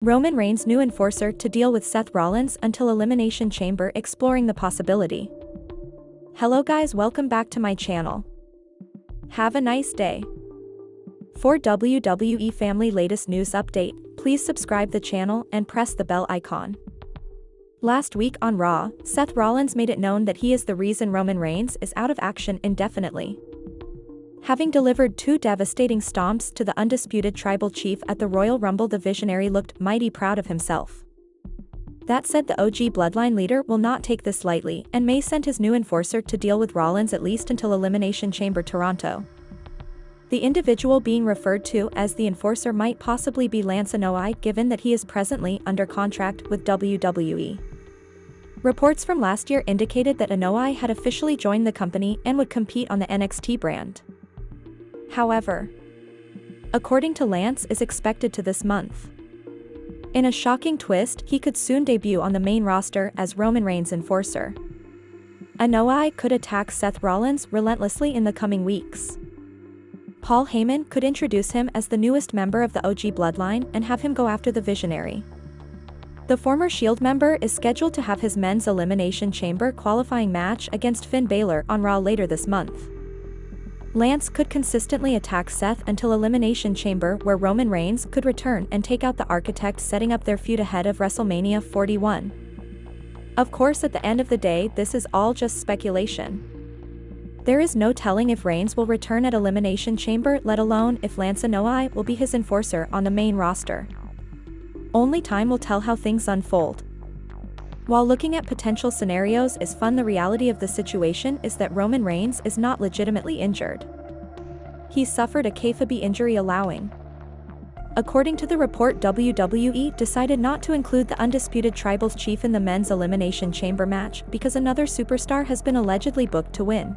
Roman Reigns' new enforcer to deal with Seth Rollins until Elimination Chamber exploring the possibility. Hello guys, welcome back to my channel. Have a nice day. For WWE family latest news update, please subscribe the channel and press the bell icon. Last week on Raw, Seth Rollins made it known that he is the reason Roman Reigns is out of action indefinitely. Having delivered two devastating stomps to the undisputed tribal chief at the Royal Rumble, the visionary looked mighty proud of himself. That said, the OG bloodline leader will not take this lightly and may send his new enforcer to deal with Rollins at least until Elimination Chamber Toronto. The individual being referred to as the enforcer might possibly be Anoa'i, given that he is presently under contract with WWE. Reports from last year indicated that anoa'i had officially joined the company and would compete on the NXT brand. However, according to Lance, is expected to this month. In a shocking twist, he could soon debut on the main roster as Roman Reigns' enforcer. Anoa'i could attack Seth Rollins relentlessly in the coming weeks. Paul Heyman could introduce him as the newest member of the OG bloodline and have him go after the visionary. The former Shield member is scheduled to have his men's Elimination Chamber qualifying match against Finn Balor on Raw later this month. Lance could consistently attack Seth until Elimination Chamber, where Roman Reigns could return and take out the architect, setting up their feud ahead of WrestleMania 41. Of course, at the end of the day, this is all just speculation. There is no telling if Reigns will return at Elimination Chamber, let alone if Lance Anoa'i will be his enforcer on the main roster. Only time will tell how things unfold. While looking at potential scenarios is fun, the reality of the situation is that Roman Reigns is not legitimately injured. He suffered a kayfabe injury, allowing. According to the report, WWE decided not to include the undisputed tribal chief in the men's Elimination Chamber match because another superstar has been allegedly booked to win.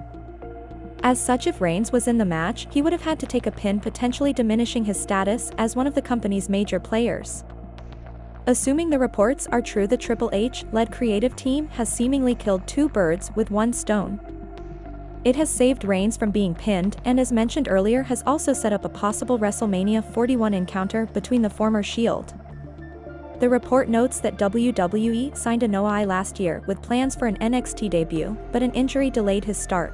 As such, if Reigns was in the match, he would have had to take a pin, potentially diminishing his status as one of the company's major players. Assuming the reports are true, the Triple H-led creative team has seemingly killed two birds with one stone. It has saved Reigns from being pinned and, as mentioned earlier, has also set up a possible WrestleMania 41 encounter between the former Shield. The report notes that WWE signed anoa'i last year with plans for an NXT debut, but an injury delayed his start.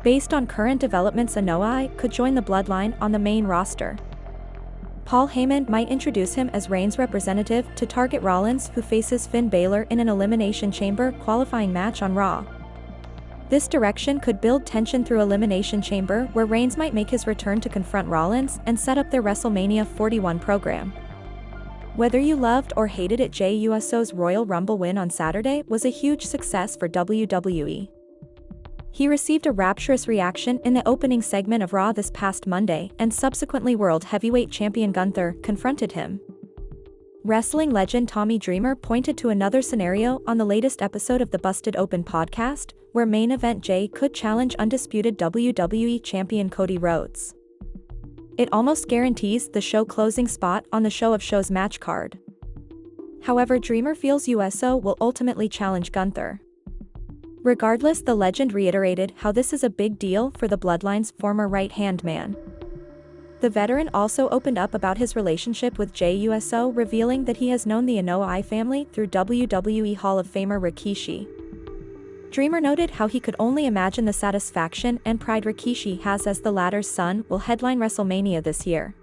Based on current developments, anoa'i could join the bloodline on the main roster. Paul Heyman might introduce him as Reigns' representative to target Rollins, who faces Finn Balor in an Elimination Chamber qualifying match on Raw. This direction could build tension through Elimination Chamber, where Reigns might make his return to confront Rollins and set up their WrestleMania 41 program. Whether you loved or hated it, Jey Uso's Royal Rumble win on Saturday was a huge success for WWE. He received a rapturous reaction in the opening segment of Raw this past Monday, and subsequently World Heavyweight Champion Gunther confronted him. Wrestling legend Tommy Dreamer pointed to another scenario on the latest episode of the Busted Open podcast, where main event Jey could challenge undisputed WWE Champion Cody Rhodes. It almost guarantees the show closing spot on the show of shows match card. However, Dreamer feels Uso will ultimately challenge Gunther. Regardless, the legend reiterated how this is a big deal for the Bloodline's former right-hand man. The veteran also opened up about his relationship with Jey Uso, revealing that he has known the anoa'i family through WWE Hall of Famer Rikishi. Dreamer noted how he could only imagine the satisfaction and pride Rikishi has as the latter's son will headline WrestleMania this year.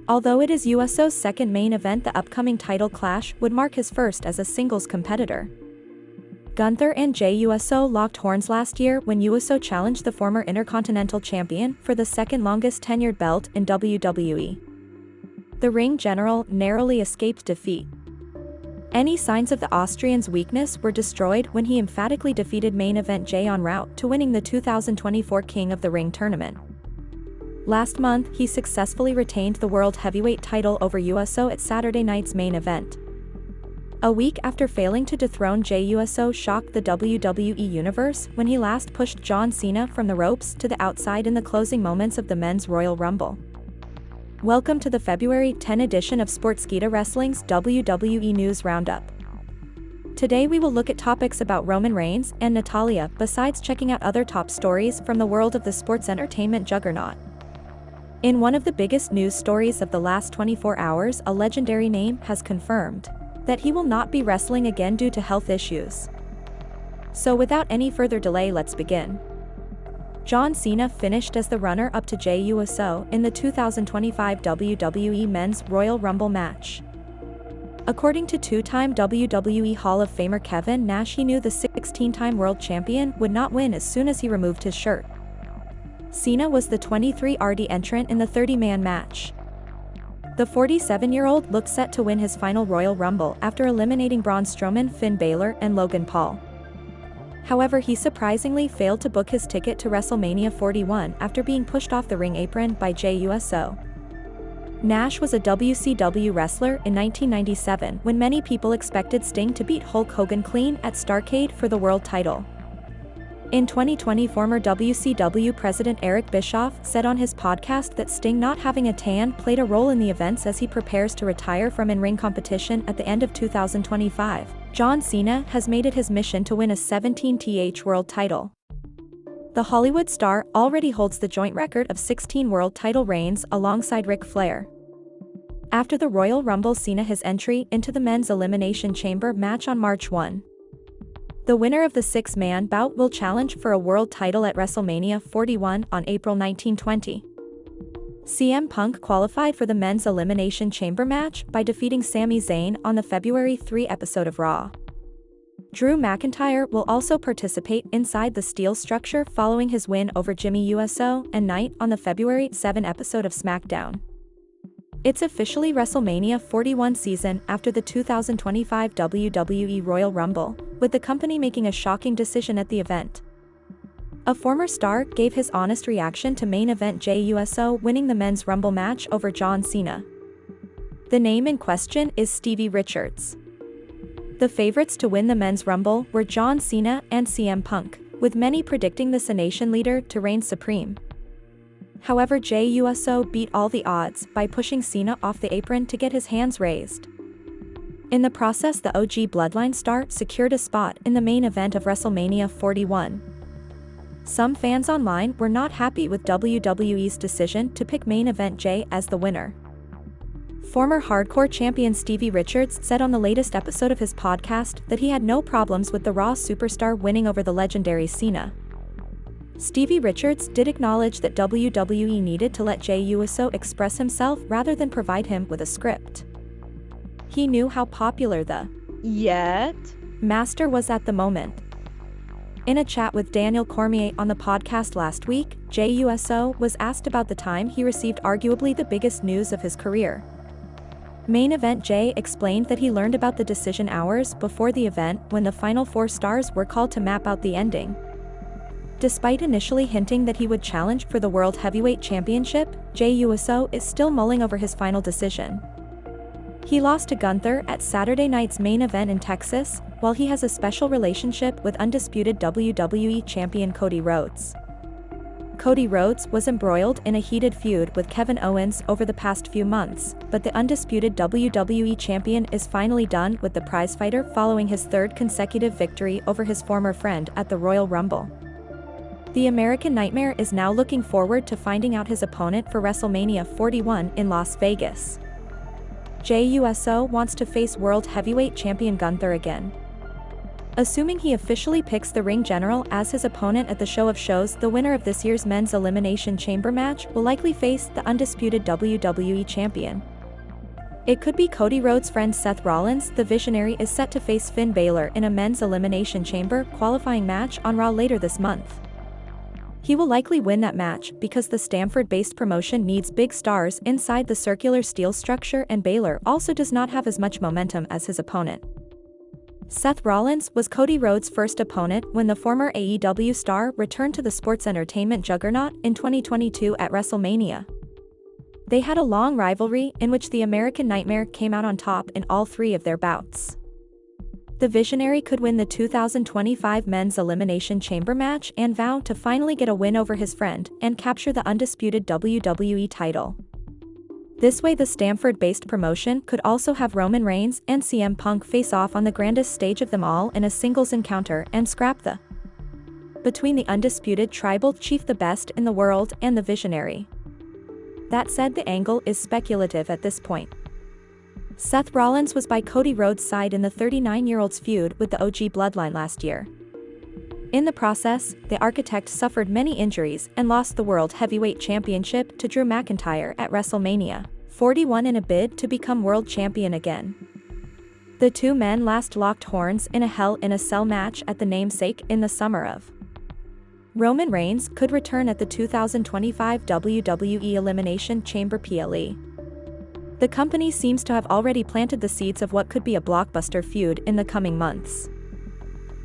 Although it is Uso's second main event, the upcoming title clash would mark his first as a singles competitor. Gunther and Jey Uso locked horns last year when Uso challenged the former Intercontinental Champion for the second longest tenured belt in WWE. The ring general narrowly escaped defeat. Any signs of the Austrian's weakness were destroyed when he emphatically defeated main event Jey en route to winning the 2024 King of the Ring tournament. Last month, he successfully retained the World Heavyweight title over Uso at Saturday night's main event. A week after failing to dethrone Jey, Uso shocked the WWE Universe when he last pushed John Cena from the ropes to the outside in the closing moments of the Men's Royal Rumble. Welcome to the February 10 edition of Sportskeeda Wrestling's WWE News Roundup. Today we will look at topics about Roman Reigns and Natalya, besides checking out other top stories from the world of the sports entertainment juggernaut. In one of the biggest news stories of the last 24 hours, a legendary name has confirmed that he will not be wrestling again due to health issues. So without any further delay, let's begin. John Cena finished as the runner-up to Jey Uso in the 2025 WWE Men's Royal Rumble match. According to two-time WWE Hall of Famer Kevin Nash, he knew the 16-time world champion would not win as soon as he removed his shirt. Cena was the 23rd entrant in the 30-man match. The 47-year-old looked set to win his final Royal Rumble after eliminating Braun Strowman, Finn Balor, and Logan Paul. However, he surprisingly failed to book his ticket to WrestleMania 41 after being pushed off the ring apron by Jey Uso. Nash was a WCW wrestler in 1997 when many people expected Sting to beat Hulk Hogan clean at Starrcade for the world title. In 2020, former WCW president Eric Bischoff said on his podcast that Sting not having a tan played a role in the events as he prepares to retire from in-ring competition at the end of 2025. John Cena has made it his mission to win a 17th world title. The Hollywood star already holds the joint record of 16 world title reigns alongside Ric Flair. After the Royal Rumble, Cena his entry into the men's Elimination Chamber match on March 1. The winner of the six-man bout will challenge for a world title at WrestleMania 41 on April 1920. CM Punk qualified for the men's Elimination Chamber match by defeating Sami Zayn on the February 3 episode of Raw. Drew McIntyre will also participate inside the steel structure following his win over Jimmy Uso and Knight on the February 7 episode of SmackDown. It's officially WrestleMania 41 season after the 2025 WWE Royal Rumble, with the company making a shocking decision at the event. A former star gave his honest reaction to main event Jey Uso winning the men's Rumble match over John Cena. The name in question is Stevie Richards. The favorites to win the men's Rumble were John Cena and CM Punk, with many predicting the Nation leader to reign supreme. However, Jey Uso beat all the odds by pushing Cena off the apron to get his hands raised. In the process, the OG Bloodline star secured a spot in the main event of WrestleMania 41. Some fans online were not happy with WWE's decision to pick main event Jey as the winner. Former hardcore champion Stevie Richards said on the latest episode of his podcast that he had no problems with the Raw superstar winning over the legendary Cena. Stevie Richards did acknowledge that WWE needed to let Jey Uso express himself rather than provide him with a script. He knew how popular the Master was at the moment. In a chat with Daniel Cormier on the podcast last week, Jey Uso was asked about the time he received arguably the biggest news of his career. Main event Jey explained that he learned about the decision hours before the event when the final four stars were called to map out the ending. Despite initially hinting that he would challenge for the World Heavyweight Championship, Jey Uso is still mulling over his final decision. He lost to Gunther at Saturday night's main event in Texas, while he has a special relationship with undisputed WWE champion Cody Rhodes. Cody Rhodes was embroiled in a heated feud with Kevin Owens over the past few months, but the undisputed WWE champion is finally done with the prizefighter following his third consecutive victory over his former friend at the Royal Rumble. The American Nightmare is now looking forward to finding out his opponent for WrestleMania 41 in Las Vegas. Jey Uso wants to face World Heavyweight Champion Gunther again. Assuming he officially picks the Ring General as his opponent at the Show of Shows, the winner of this year's men's Elimination Chamber match will likely face the undisputed WWE Champion. It could be Cody Rhodes' friend Seth Rollins. The Visionary is set to face Finn Balor in a men's Elimination Chamber qualifying match on Raw later this month. He will likely win that match because the Stamford-based promotion needs big stars inside the circular steel structure, and Balor also does not have as much momentum as his opponent. Seth Rollins was Cody Rhodes' first opponent when the former AEW star returned to the sports entertainment juggernaut in 2022 at WrestleMania. They had a long rivalry in which the American Nightmare came out on top in all three of their bouts. The Visionary could win the 2025 Men's Elimination Chamber match and vow to finally get a win over his friend and capture the undisputed WWE title. This way, the Stamford-based promotion could also have Roman Reigns and CM Punk face off on the grandest stage of them all in a singles encounter and scrap the between the undisputed tribal chief, the best in the world, and the Visionary. That said, the angle is speculative at this point. Seth Rollins was by Cody Rhodes' side in the 39-year-old's feud with the OG Bloodline last year. In the process, the architect suffered many injuries and lost the World Heavyweight Championship to Drew McIntyre at WrestleMania 41 in a bid to become world champion again. The two men last locked horns in a Hell in a Cell match at the Namesake in the summer of. Roman Reigns could return at the 2025 WWE Elimination Chamber PLE. The company seems to have already planted the seeds of what could be a blockbuster feud in the coming months.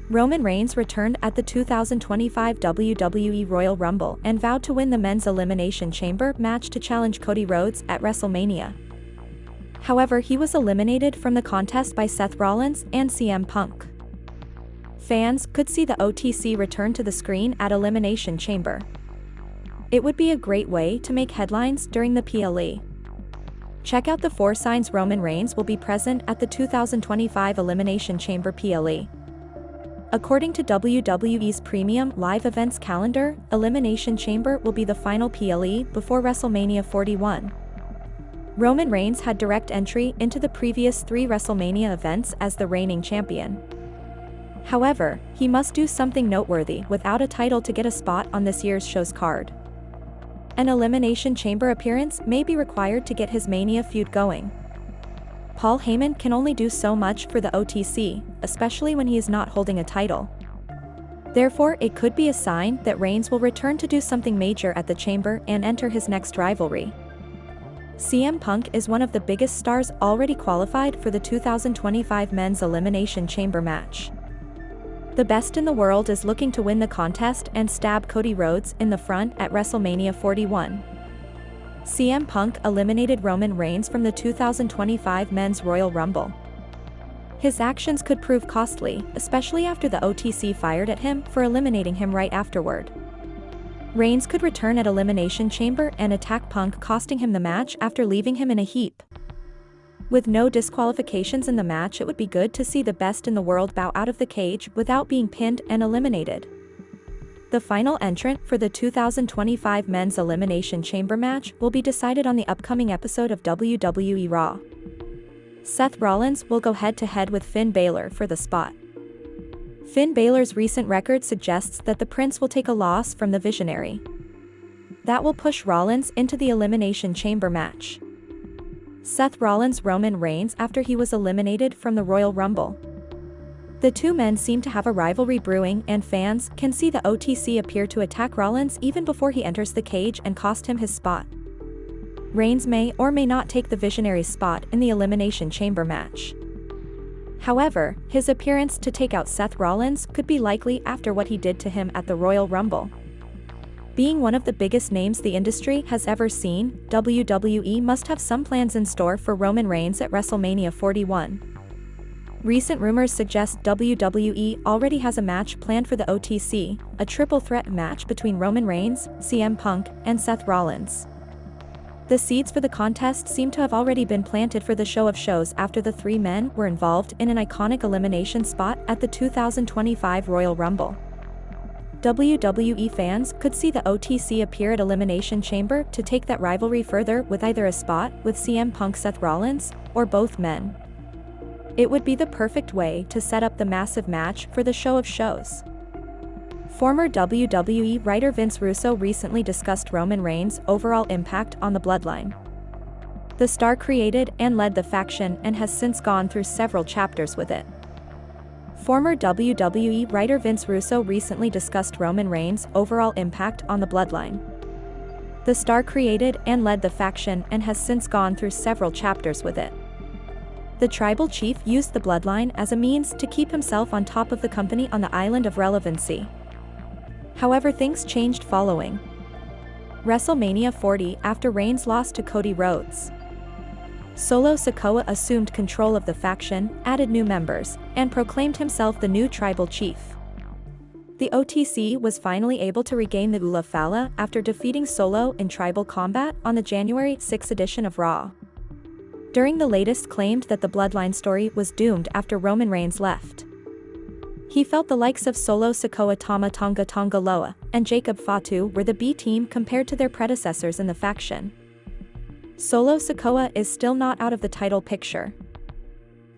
Roman Reigns returned at the 2025 WWE Royal Rumble and vowed to win the men's Elimination Chamber match to challenge Cody Rhodes at WrestleMania. However, he was eliminated from the contest by Seth Rollins and CM Punk. Fans could see the OTC return to the screen at Elimination Chamber. It would be a great way to make headlines during the PLE. Check out the 4 signs Roman Reigns will be present at the 2025 Elimination Chamber PLE. According to WWE's premium live events calendar, Elimination Chamber will be the final PLE before WrestleMania 41. Roman Reigns had direct entry into the previous 3 WrestleMania events as the reigning champion. However, he must do something noteworthy without a title to get a spot on this year's show's card. An Elimination Chamber appearance may be required to get his Mania feud going. Paul Heyman can only do so much for the OTC, especially when he is not holding a title. Therefore, it could be a sign that Reigns will return to do something major at the Chamber and enter his next rivalry. CM Punk is one of the biggest stars already qualified for the 2025 Men's Elimination Chamber match. The best in the world is looking to win the contest and stab Cody Rhodes in the front at WrestleMania 41. CM Punk eliminated Roman Reigns from the 2025 Men's Royal Rumble. His actions could prove costly, especially after the OTC fired at him for eliminating him right afterward. Reigns could return at Elimination Chamber and attack Punk, costing him the match after leaving him in a heap. With no disqualifications in the match, it would be good to see the best in the world bow out of the cage without being pinned and eliminated. The final entrant for the 2025 Men's Elimination Chamber match will be decided on the upcoming episode of WWE Raw. Seth Rollins will go head-to-head with Finn Balor for the spot. Finn Balor's recent record suggests that the Prince will take a loss from the Visionary. That will push Rollins into the Elimination Chamber match. Seth Rollins Roman Reigns after he was eliminated from the Royal Rumble. The two men seem to have a rivalry brewing, and fans can see the OTC appear to attack Rollins even before he enters the cage and cost him his spot. Reigns may or may not take the Visionary's spot in the Elimination Chamber match. However, his appearance to take out Seth Rollins could be likely after what he did to him at the Royal Rumble. Being one of the biggest names the industry has ever seen, WWE must have some plans in store for Roman Reigns at WrestleMania 41. Recent rumors suggest WWE already has a match planned for the OTC, a triple threat match between Roman Reigns, CM Punk, and Seth Rollins. The seeds for the contest seem to have already been planted for the show of shows after the 3 men were involved in an iconic elimination spot at the 2025 Royal Rumble. WWE fans could see the OTC appear at Elimination Chamber to take that rivalry further with either a spot with CM Punk Seth Rollins, or both men. It would be the perfect way to set up the massive match for the show of shows. Former WWE writer Vince Russo recently discussed Roman Reigns' overall impact on the bloodline. The star created and led the faction and has since gone through several chapters with it. Former WWE writer Vince Russo recently discussed Roman Reigns' overall impact on the bloodline. The star created and led the faction and has since gone through several chapters with it. The tribal chief used the bloodline as a means to keep himself on top of the company on the island of relevancy. However, things changed following WrestleMania 40 after Reigns lost to Cody Rhodes. Solo Sikoa assumed control of the faction, added new members, and proclaimed himself the new tribal chief. The OTC was finally able to regain the Ula Fala after defeating Solo in tribal combat on the January 6 edition of Raw. During the latest claimed that the bloodline story was doomed after Roman Reigns left. He felt the likes of Solo Sikoa Tama Tonga Tonga Loa and Jacob Fatu were the B team compared to their predecessors in the faction. Solo Sikoa is still not out of the title picture.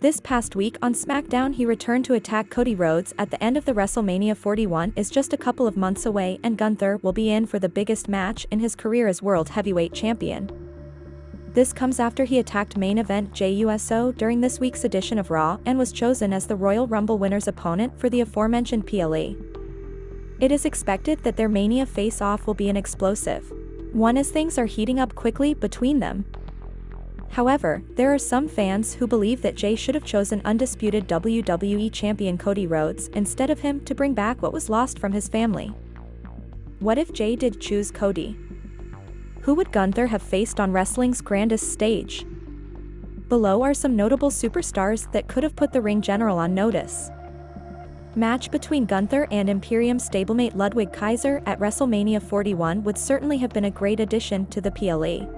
This past week on SmackDown he returned to attack Cody Rhodes at the end of the WrestleMania 41 is just a couple of months away and Gunther will be in for the biggest match in his career as World Heavyweight Champion. This comes after he attacked main event Jey Uso during this week's edition of Raw and was chosen as the Royal Rumble winner's opponent for the aforementioned PLE. It is expected that their Mania face-off will be an explosive one as things are heating up quickly between them. However, there are some fans who believe that Jey should have chosen undisputed WWE Champion Cody Rhodes instead of him to bring back what was lost from his family. What if Jey did choose Cody? Who would Gunther have faced on wrestling's grandest stage? Below are some notable superstars that could have put the ring general on notice. Match between Gunther and Imperium stablemate Ludwig Kaiser at WrestleMania 41 would certainly have been a great addition to the PLE.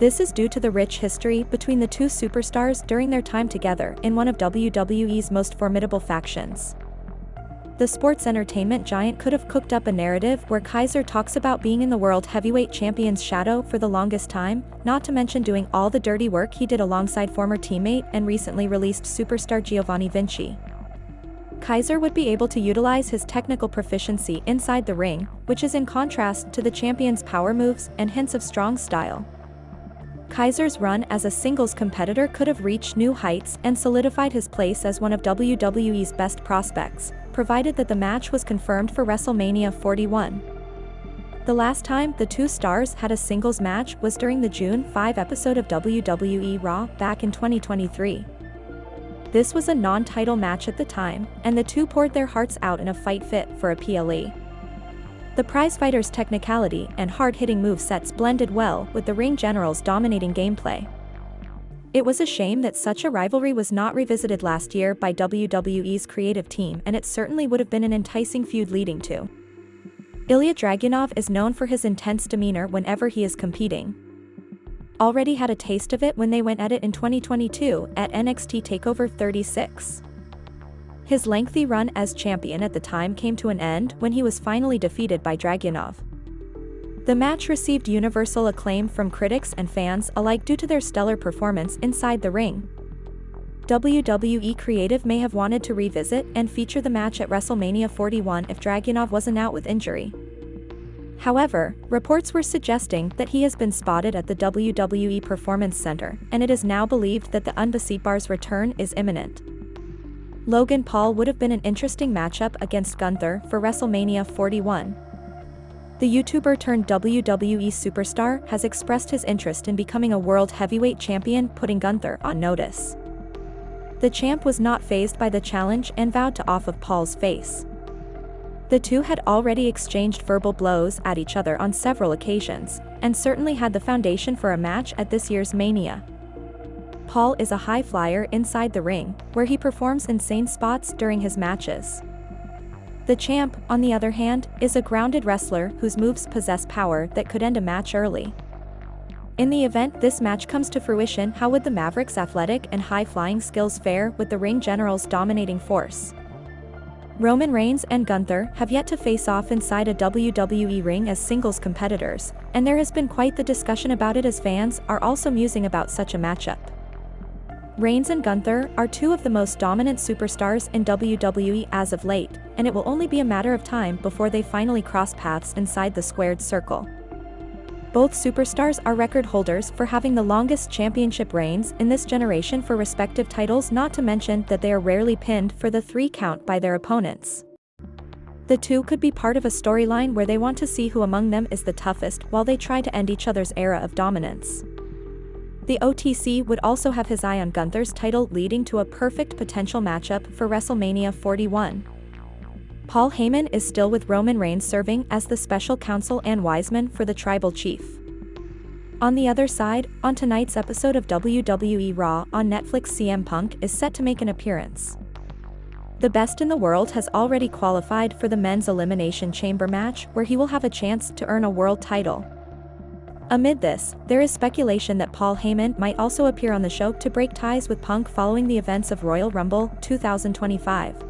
This is due to the rich history between the two superstars during their time together in one of WWE's most formidable factions. The sports entertainment giant could have cooked up a narrative where Kaiser talks about being in the World Heavyweight Champion's shadow for the longest time, not to mention doing all the dirty work he did alongside former teammate and recently released superstar Giovanni Vinci. Kaiser would be able to utilize his technical proficiency inside the ring, which is in contrast to the champion's power moves and hints of strong style. Kaiser's run as a singles competitor could have reached new heights and solidified his place as one of WWE's best prospects, provided that the match was confirmed for WrestleMania 41. The last time the two stars had a singles match was during the June 5 episode of WWE Raw back in 2023. This was a non-title match at the time, and the two poured their hearts out in a fight fit for a PLE. The prizefighter's technicality and hard-hitting movesets blended well with the ring general's dominating gameplay. It was a shame that such a rivalry was not revisited last year by WWE's creative team, and it certainly would have been an enticing feud leading to. Ilya Dragunov is known for his intense demeanor whenever he is competing. Already had a taste of it when they went at it in 2022 at NXT TakeOver 36. His lengthy run as champion at the time came to an end when he was finally defeated by Dragunov. The match received universal acclaim from critics and fans alike due to their stellar performance inside the ring. WWE Creative may have wanted to revisit and feature the match at WrestleMania 41 if Dragunov wasn't out with injury. However, reports were suggesting that he has been spotted at the WWE Performance Center, and it is now believed that the Undisputed return is imminent. Logan Paul would have been an interesting matchup against Gunther for WrestleMania 41. The YouTuber turned WWE superstar has expressed his interest in becoming a World Heavyweight Champion, putting Gunther on notice. The champ was not fazed by the challenge and vowed to off of Paul's face. The two had already exchanged verbal blows at each other on several occasions, and certainly had the foundation for a match at this year's Mania. Paul is a high flyer inside the ring, where he performs insane spots during his matches. The champ, on the other hand, is a grounded wrestler whose moves possess power that could end a match early. In the event this match comes to fruition, how would the Maverick's athletic and high-flying skills fare with the ring general's dominating force? Roman Reigns and Gunther have yet to face off inside a WWE ring as singles competitors, and there has been quite the discussion about it as fans are also musing about such a matchup. Reigns and Gunther are two of the most dominant superstars in WWE as of late, and it will only be a matter of time before they finally cross paths inside the squared circle. Both superstars are record holders for having the longest championship reigns in this generation for respective titles, not to mention that they are rarely pinned for the 3 count by their opponents. The two could be part of a storyline where they want to see who among them is the toughest while they try to end each other's era of dominance. The OTC would also have his eye on Gunther's title, leading to a perfect potential matchup for WrestleMania 41. Paul Heyman is still with Roman Reigns serving as the special counsel and Wiseman for the tribal chief. On the other side, on tonight's episode of WWE Raw on Netflix, CM Punk is set to make an appearance. The best in the world has already qualified for the men's Elimination Chamber match, where he will have a chance to earn a world title. Amid this, there is speculation that Paul Heyman might also appear on the show to break ties with Punk following the events of Royal Rumble 2025.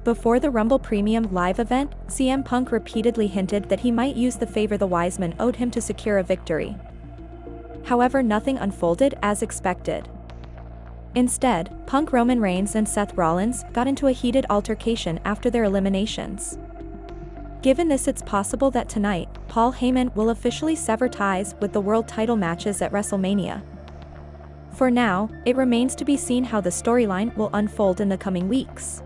Before the Rumble Premium Live event, CM Punk repeatedly hinted that he might use the favor the Wiseman owed him to secure a victory. However, nothing unfolded as expected. Instead, Punk, Roman Reigns and Seth Rollins got into a heated altercation after their eliminations. Given this, it's possible that tonight, Paul Heyman will officially sever ties with the world title matches at WrestleMania. For now, it remains to be seen how the storyline will unfold in the coming weeks.